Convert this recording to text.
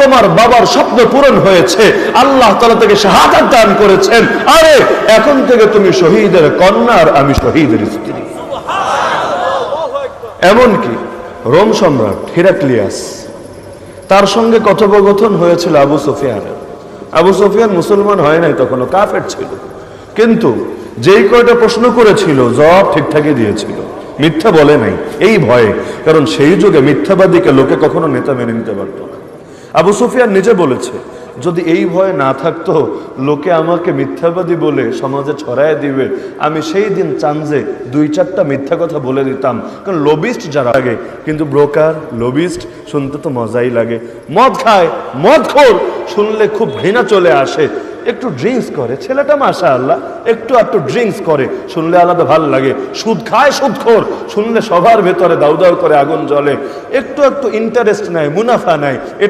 তোমার বাবার স্বপ্ন পূরণ হয়েছে, আল্লাহ তাআলা তাকে শাহাদাত দান করেছেন, আরে এখন থেকে তুমি শহীদের কন্যা আর আমি শহীদের স্ত্রী। এমনকি রোম সম্রাট হিরাক্লিয়াস, তার সঙ্গে কথোপকথন হয়েছিল আবু সুফিয়ানের। আবু সুফিয়ান মুসলমান হয় নাই, তখনও কাফের ছিল, কিন্তু যেই কয়টা প্রশ্ন করেছিল জবাব ঠিকঠাকই দিয়েছিল, মিথ্যা বলে নাই এই ভয়ে, কারণ সেই যুগে মিথ্যাবাদীকে লোকে কখনো নেতা মেনে নিতে পারত না। আবু সুফিয়ান নিজে বলেছে, যদি এই ভয় না থাকতো, লোকে আমাকে মিথ্যাবাদী বলে সমাজে ছড়ায় দিবে, আমি সেই দিন চান্সে 2-4টা মিথ্যা কথা বলে দিতাম। কারণ লবিস্ট যারা লাগে, কিন্তু ব্রোকার লবিস্ট শুনতে তো মজাই লাগে। মদ খায়, মদখোর শুনলে খুব ঘৃণা চলে আসে। একটু ড্রিঙ্কস করে ছেলেটা, মাশাআল্লাহ, একটু ড্রিঙ্কস করে শুনলে আলাদা ভাল লাগে। সুদ খায়, সুদখোর শুনলে সবার ভেতরে দাউ দাউ করে আগুন জ্বলে। একটু ইন্টারেস্ট নেয়, মুনাফা নেয়।